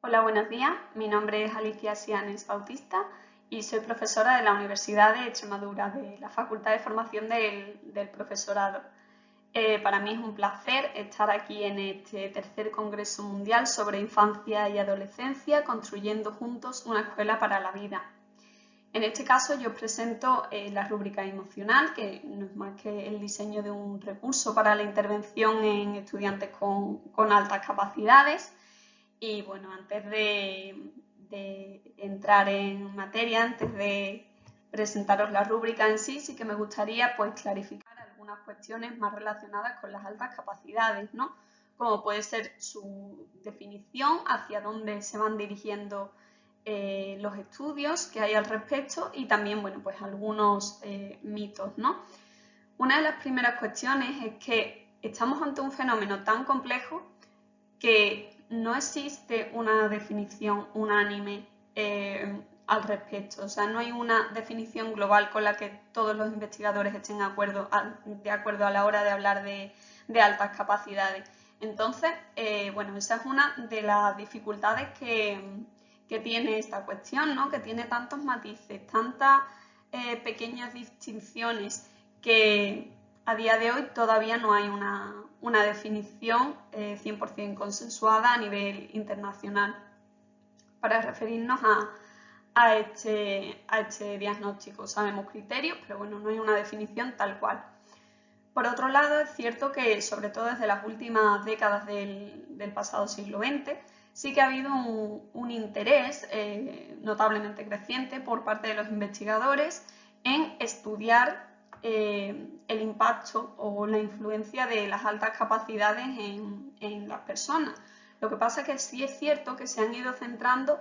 Hola, buenos días. Mi nombre es Alicia Sianes Bautista y soy profesora de la Universidad de Extremadura, de la Facultad de Formación del Profesorado. Para mí es un placer estar aquí en este tercer Congreso Mundial sobre Infancia y Adolescencia, construyendo juntos una escuela para la vida. En este caso yo os presento la rúbrica emocional, que no es más que el diseño de un recurso para la intervención en estudiantes con altas capacidades. Y bueno, antes de entrar en materia, antes de presentaros la rúbrica en sí, sí que me gustaría pues clarificar algunas cuestiones más relacionadas con las altas capacidades, ¿no? Como puede ser su definición, hacia dónde se van dirigiendo los estudios que hay al respecto y también, bueno, pues algunos mitos, ¿no? Una de las primeras cuestiones es que estamos ante un fenómeno tan complejo que no existe una definición unánime al respecto. O sea, no hay una definición global con la que todos los investigadores estén de acuerdo a la hora de hablar de altas capacidades. Entonces, bueno, esa es una de las dificultades que tiene esta cuestión, ¿no? Que tiene tantos matices, tantas pequeñas distinciones que a día de hoy todavía no hay una definición 100% consensuada a nivel internacional para referirnos a este diagnóstico. Sabemos criterios, pero bueno, no hay una definición tal cual. Por otro lado, es cierto que, sobre todo desde las últimas décadas del pasado siglo XX, sí que ha habido un interés notablemente creciente por parte de los investigadores en estudiar el impacto o la influencia de las altas capacidades en las personas. Lo que pasa es que sí es cierto que se han ido centrando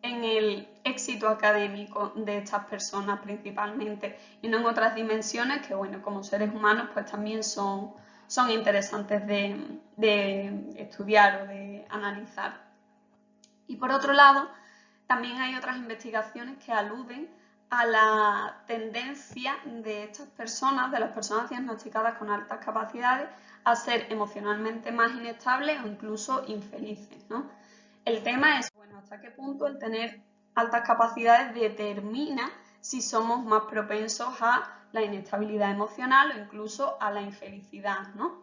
en el éxito académico de estas personas principalmente y no en otras dimensiones que, bueno, como seres humanos pues también son interesantes de estudiar o de analizar. Y por otro lado, también hay otras investigaciones que aluden a la tendencia de estas personas, de las personas diagnosticadas con altas capacidades, a ser emocionalmente más inestables o incluso infelices, ¿no? El tema es, bueno, hasta qué punto el tener altas capacidades determina si somos más propensos a la inestabilidad emocional o incluso a la infelicidad, ¿no?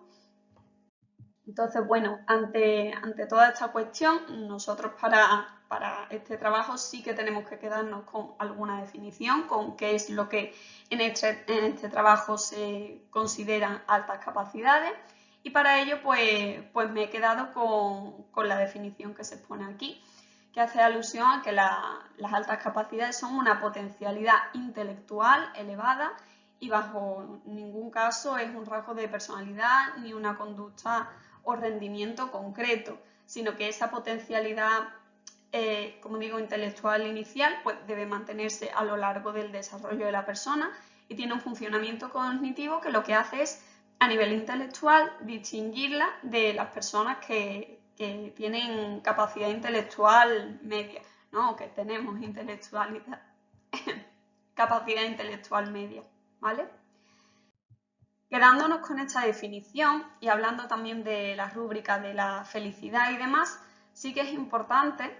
Entonces, bueno, ante toda esta cuestión, nosotros para este trabajo sí que tenemos que quedarnos con alguna definición, con qué es lo que en este trabajo se consideran altas capacidades y para ello pues me he quedado con la definición que se expone aquí, que hace alusión a que las altas capacidades son una potencialidad intelectual elevada y bajo ningún caso es un rasgo de personalidad ni una conducta o rendimiento concreto, sino que esa potencialidad, como digo, intelectual inicial, pues debe mantenerse a lo largo del desarrollo de la persona y tiene un funcionamiento cognitivo que lo que hace es, a nivel intelectual, distinguirla de las personas que tienen capacidad intelectual media, ¿no? O que tenemos capacidad intelectual media, ¿vale? Quedándonos con esta definición y hablando también de la rúbrica de la felicidad y demás, sí que es importante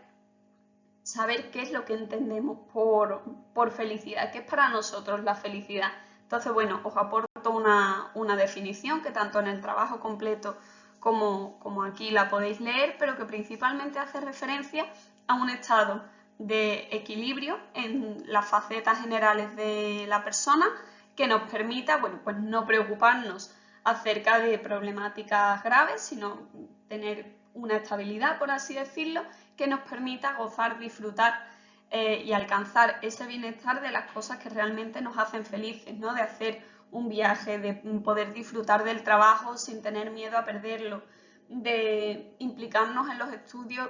saber qué es lo que entendemos por felicidad, qué es para nosotros la felicidad. Entonces, bueno, os aporto una definición que tanto en el trabajo completo como aquí la podéis leer, pero que principalmente hace referencia a un estado de equilibrio en las facetas generales de la persona que nos permita, bueno, pues no preocuparnos acerca de problemáticas graves, sino tener una estabilidad, por así decirlo, que nos permita gozar, disfrutar y alcanzar ese bienestar de las cosas que realmente nos hacen felices, ¿no? De hacer un viaje, de poder disfrutar del trabajo sin tener miedo a perderlo, de implicarnos en los estudios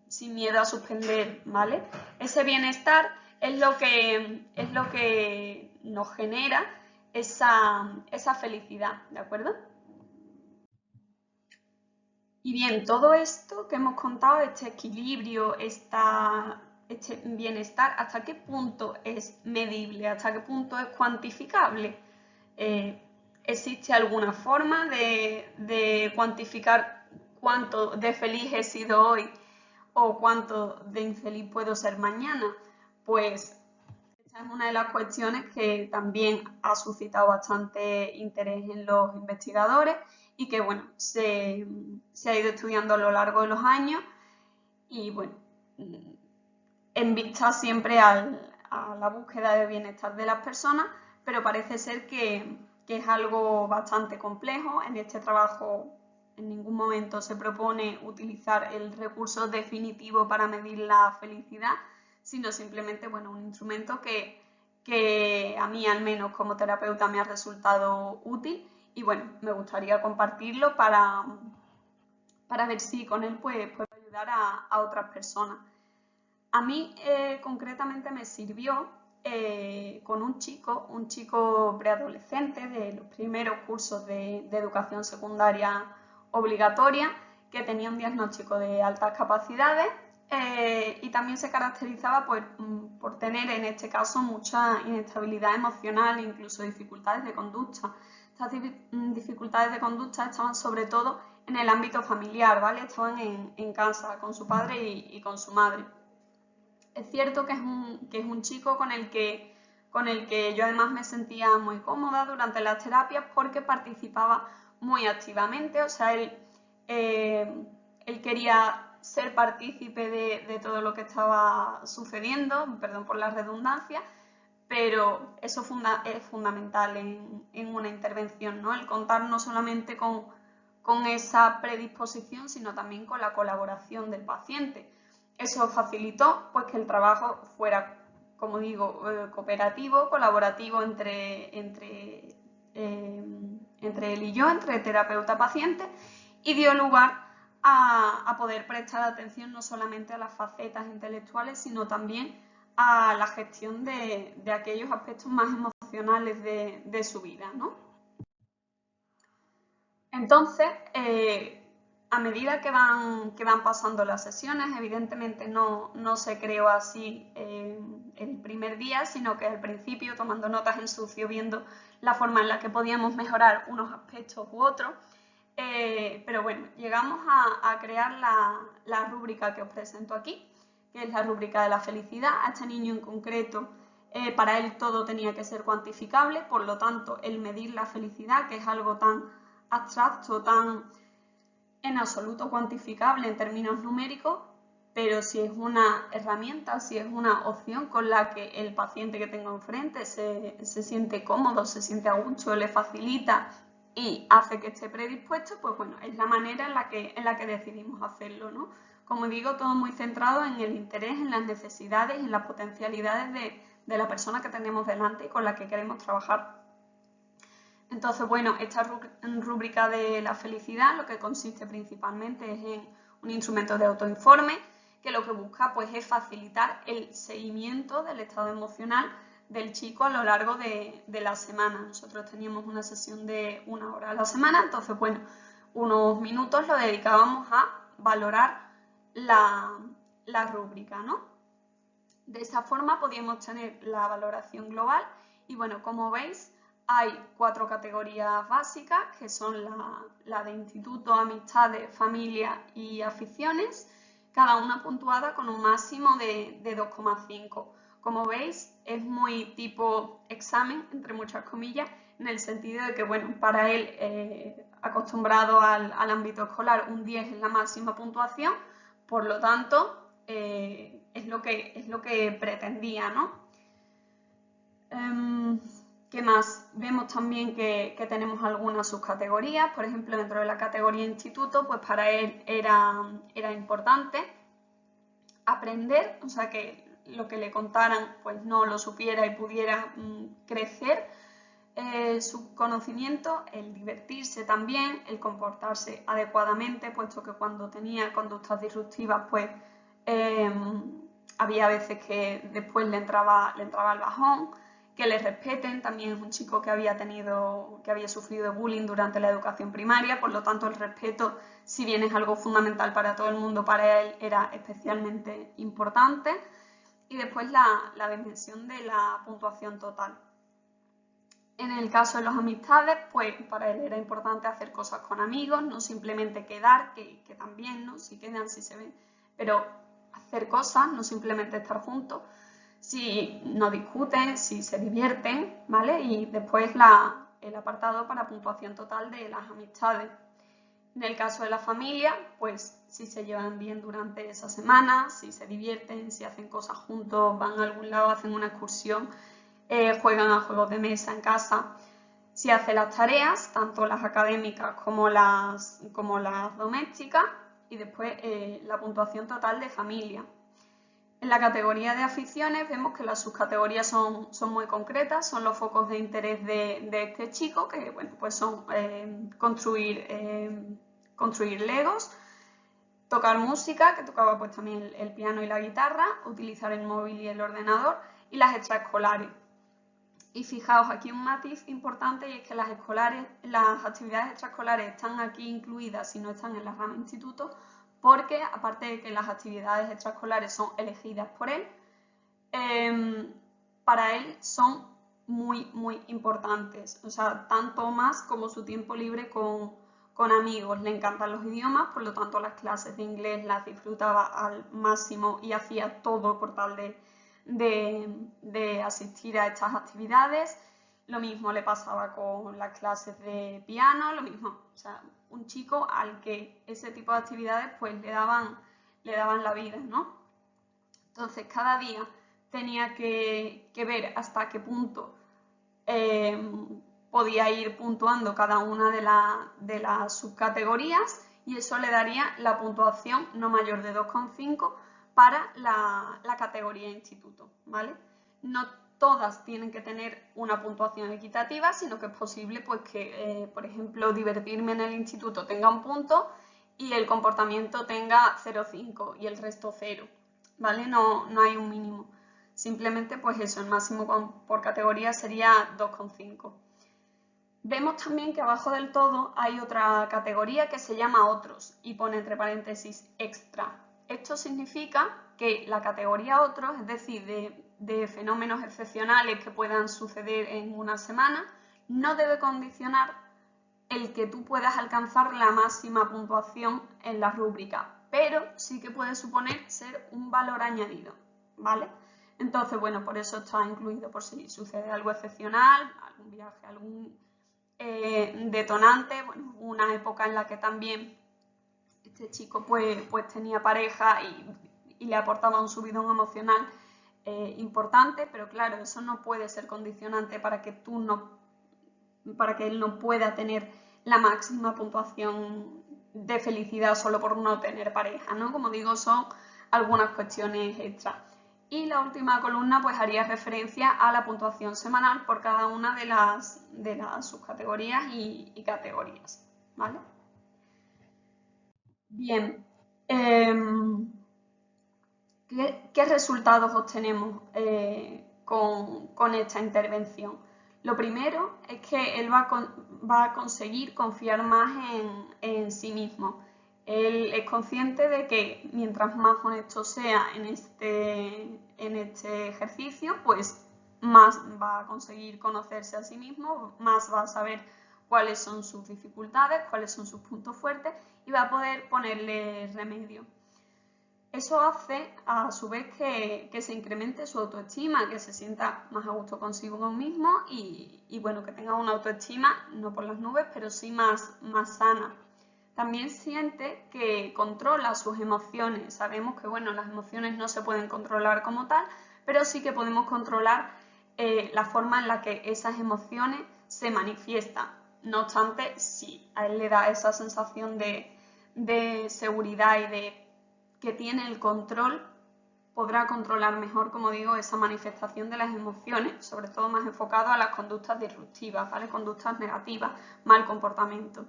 sin miedo a suspender, ¿vale? Ese bienestar es lo que nos genera esa felicidad, ¿de acuerdo? Y bien, todo esto que hemos contado, este equilibrio, este bienestar, ¿hasta qué punto es medible? ¿Hasta qué punto es cuantificable? ¿Existe alguna forma de cuantificar cuánto de feliz he sido hoy o cuánto de infeliz puedo ser mañana. Pues esta es una de las cuestiones que también ha suscitado bastante interés en los investigadores y que, bueno, se ha ido estudiando a lo largo de los años y, bueno, en vista siempre a la búsqueda de bienestar de las personas, pero parece ser que es algo bastante complejo. En este trabajo en ningún momento se propone utilizar el recurso definitivo para medir la felicidad, sino simplemente, bueno, un instrumento que a mí, al menos como terapeuta, me ha resultado útil y, bueno, me gustaría compartirlo para ver si con él pues, puedo ayudar a otras personas. A mí concretamente me sirvió con un chico preadolescente de los primeros cursos de educación secundaria obligatoria, que tenía un diagnóstico de altas capacidades y también se caracterizaba por tener en este caso mucha inestabilidad emocional e incluso dificultades de conducta. Estas dificultades de conducta estaban sobre todo en el ámbito familiar, ¿vale? Estaban en casa con su padre y con su madre. Es cierto que es un chico con el que yo además me sentía muy cómoda durante las terapias porque participaba muy activamente, o sea, él quería ser partícipe de todo lo que estaba sucediendo, perdón por la redundancia, pero eso es fundamental en una intervención, ¿no? El contar no solamente con esa predisposición, sino también con la colaboración del paciente. Eso facilitó pues, que el trabajo fuera, como digo, cooperativo, colaborativo entre él y yo, entre terapeuta-paciente, y dio lugar a poder prestar atención no solamente a las facetas intelectuales, sino también a la gestión de aquellos aspectos más emocionales de su vida, ¿no? Entonces, a medida que van pasando las sesiones, evidentemente no se creó así el primer día, sino que al principio, tomando notas en sucio, viendo la forma en la que podíamos mejorar unos aspectos u otros, pero bueno, llegamos a crear la rúbrica que os presento aquí, que es la rúbrica de la felicidad. A este niño en concreto, para él todo tenía que ser cuantificable, por lo tanto, el medir la felicidad, que es algo tan abstracto, tan en absoluto cuantificable en términos numéricos, pero si es una herramienta, si es una opción con la que el paciente que tengo enfrente se siente cómodo, se siente a gusto, le facilita y hace que esté predispuesto, pues bueno, es la manera en la que decidimos hacerlo, ¿no? Como digo, todo muy centrado en el interés, en las necesidades y en las potencialidades de la persona que tenemos delante y con la que queremos trabajar. Entonces, bueno, esta rúbrica de la felicidad lo que consiste principalmente es en un instrumento de autoinforme que lo que busca pues, es facilitar el seguimiento del estado emocional del chico a lo largo de la semana. Nosotros teníamos una sesión de 1 hora a la semana, entonces, bueno, unos minutos lo dedicábamos a valorar la rúbrica, ¿no? De esa forma podíamos tener la valoración global y, bueno, como veis, hay 4 categorías básicas, que son la de instituto, amistades, familia y aficiones, cada una puntuada con un máximo de 2,5. Como veis, es muy tipo examen, entre muchas comillas, en el sentido de que, bueno, para él, acostumbrado al ámbito escolar, un 10 es la máxima puntuación, por lo tanto, es lo que pretendía, ¿no? ¿Qué más? Vemos también que tenemos algunas subcategorías, por ejemplo, dentro de la categoría instituto, pues para él era importante aprender, o sea, que lo que le contaran pues no lo supiera y pudiera crecer su conocimiento, el divertirse también, el comportarse adecuadamente, puesto que cuando tenía conductas disruptivas, pues había veces que después le entraba el bajón, que le respeten. También es un chico que había sufrido bullying durante la educación primaria, por lo tanto el respeto, si bien es algo fundamental para todo el mundo, para él era especialmente importante. Y después la dimensión de la puntuación total. En el caso de las amistades, pues para él era importante hacer cosas con amigos, no simplemente quedar, que también, ¿no? Si quedan, si se ven, pero hacer cosas, no simplemente estar juntos, si no discuten, si se divierten, ¿vale? Y después el apartado para puntuación total de las amistades. En el caso de la familia, pues si se llevan bien durante esa semana, si se divierten, si hacen cosas juntos, van a algún lado, hacen una excursión, juegan a juegos de mesa en casa, si hace las tareas, tanto las académicas como las domésticas, y después la puntuación total de familia. En la categoría de aficiones vemos que las subcategorías son muy concretas, son los focos de interés de este chico, que bueno, pues son construir legos, tocar música, que tocaba pues también el piano y la guitarra, utilizar el móvil y el ordenador, y las extraescolares. Y fijaos aquí un matiz importante, y es que las actividades extraescolares están aquí incluidas si no están en la rama instituto, porque aparte de que las actividades extraescolares son elegidas por él, para él son muy importantes, o sea, tanto más como su tiempo libre con amigos. Le encantan los idiomas, por lo tanto las clases de inglés las disfrutaba al máximo y hacía todo por tal de asistir a estas actividades. Lo mismo le pasaba con las clases de piano, lo mismo, o sea, un chico al que ese tipo de actividades pues le daban la vida, ¿no? Entonces cada día tenía que ver hasta qué punto podía ir puntuando cada una de las subcategorías, y eso le daría la puntuación no mayor de 2,5 para la categoría instituto, ¿vale? No todas tienen que tener una puntuación equitativa, sino que es posible pues que, por ejemplo, divertirme en el instituto tenga un punto y el comportamiento tenga 0,5 y el resto 0, ¿vale? No hay un mínimo. Simplemente pues eso, el máximo por categoría sería 2,5. Vemos también que abajo del todo hay otra categoría que se llama otros y pone entre paréntesis extra. Esto significa que la categoría otros, es decir, de fenómenos excepcionales que puedan suceder en una semana, no debe condicionar el que tú puedas alcanzar la máxima puntuación en la rúbrica, pero sí que puede suponer ser un valor añadido, ¿vale? Entonces, bueno, por eso está incluido, por si sucede algo excepcional, algún viaje, algún detonante. Bueno, una época en la que también este chico pues tenía pareja y le aportaba un subidón emocional importante, pero claro, eso no puede ser condicionante para que él no pueda tener la máxima puntuación de felicidad solo por no tener pareja, ¿no? Como digo, son algunas cuestiones extras. Y la última columna pues haría referencia a la puntuación semanal por cada una de las subcategorías y categorías, ¿vale? Bien, ¿qué resultados obtenemos con esta intervención? Lo primero es que él va a conseguir confiar más en sí mismo. Él es consciente de que mientras más honesto sea en este ejercicio, pues más va a conseguir conocerse a sí mismo, más va a saber cuáles son sus dificultades, cuáles son sus puntos fuertes, y va a poder ponerle remedio. Eso hace, a su vez, que se incremente su autoestima, que se sienta más a gusto consigo mismo y bueno, que tenga una autoestima, no por las nubes, pero sí más sana. También siente que controla sus emociones. Sabemos que, bueno, las emociones no se pueden controlar como tal, pero sí que podemos controlar la forma en la que esas emociones se manifiestan. No obstante, si a él le da esa sensación de seguridad y de que tiene el control, podrá controlar mejor, como digo, esa manifestación de las emociones, sobre todo más enfocado a las conductas disruptivas, ¿vale? Conductas negativas, mal comportamiento.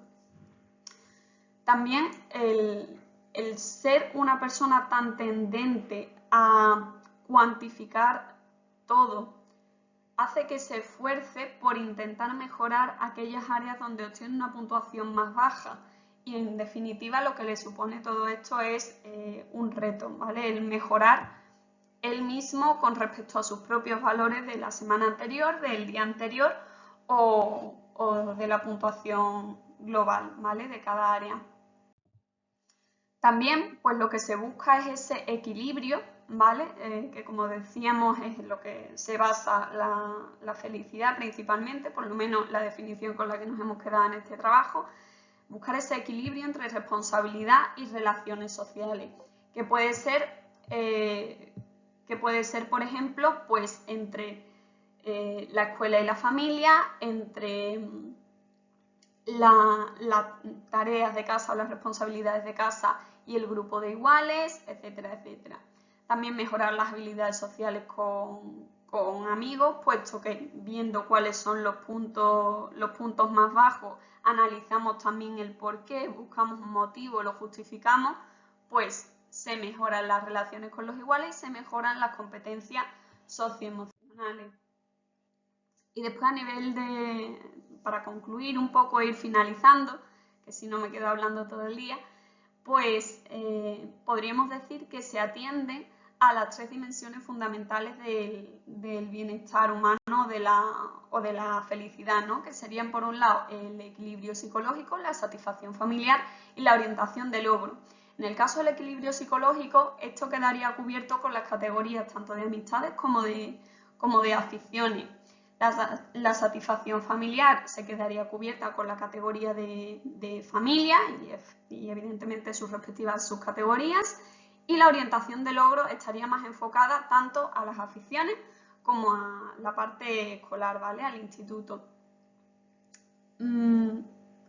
También el ser una persona tan tendente a cuantificar todo hace que se esfuerce por intentar mejorar aquellas áreas donde obtiene una puntuación más baja. Y en definitiva lo que le supone todo esto es un reto, ¿vale? El mejorar él mismo con respecto a sus propios valores de la semana anterior, del día anterior o de la puntuación global, ¿vale? De cada área. También, pues lo que se busca es ese equilibrio, ¿vale? Que como decíamos es en lo que se basa la felicidad principalmente, por lo menos la definición con la que nos hemos quedado en este trabajo. Buscar ese equilibrio entre responsabilidad y relaciones sociales, que puede ser, por ejemplo, pues entre la escuela y la familia, entre las tareas de casa o las responsabilidades de casa y el grupo de iguales, etcétera, etcétera. También mejorar las habilidades sociales con amigos, puesto que viendo cuáles son los puntos más bajos, analizamos también el porqué, buscamos un motivo, lo justificamos, pues se mejoran las relaciones con los iguales y se mejoran las competencias socioemocionales. Y después a nivel para concluir un poco e ir finalizando, que si no me quedo hablando todo el día, pues podríamos decir que se atiende a las 3 dimensiones fundamentales del bienestar humano o de la felicidad, ¿no? Que serían por un lado el equilibrio psicológico, la satisfacción familiar y la orientación de logro. En el caso del equilibrio psicológico, esto quedaría cubierto con las categorías tanto de amistades como de aficiones. La satisfacción familiar se quedaría cubierta con la categoría de familia y evidentemente sus respectivas subcategorías, y la orientación de logro estaría más enfocada tanto a las aficiones como a la parte escolar, ¿vale? Al instituto.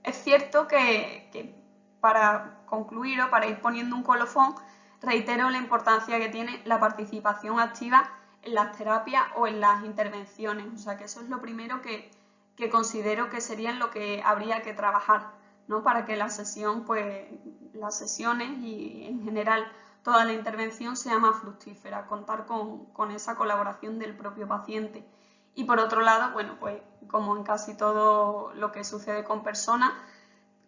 Es cierto que para concluir o para ir poniendo un colofón, reitero la importancia que tiene la participación activa en las terapias o en las intervenciones. O sea que eso es lo primero que considero que sería en lo que habría que trabajar, ¿no? Para que las sesiones y en general toda la intervención sea más fructífera, contar con esa colaboración del propio paciente. Y por otro lado, bueno, pues como en casi todo lo que sucede con personas,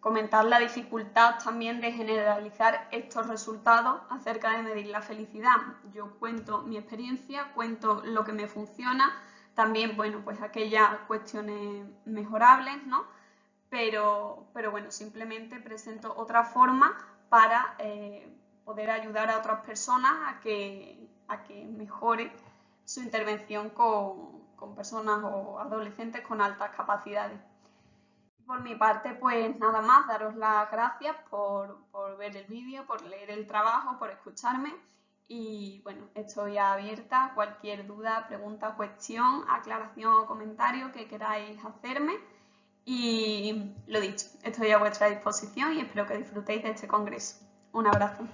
comentar la dificultad también de generalizar estos resultados acerca de medir la felicidad. Yo cuento mi experiencia, cuento lo que me funciona, también, bueno, pues aquellas cuestiones mejorables, ¿no? Pero bueno, simplemente presento otra forma para poder ayudar a otras personas a que mejore su intervención con personas o adolescentes con altas capacidades. Por mi parte, pues nada más, daros las gracias por ver el vídeo, por leer el trabajo, por escucharme y bueno, estoy abierta a cualquier duda, pregunta, cuestión, aclaración o comentario que queráis hacerme y lo dicho, estoy a vuestra disposición y espero que disfrutéis de este congreso. Un abrazo.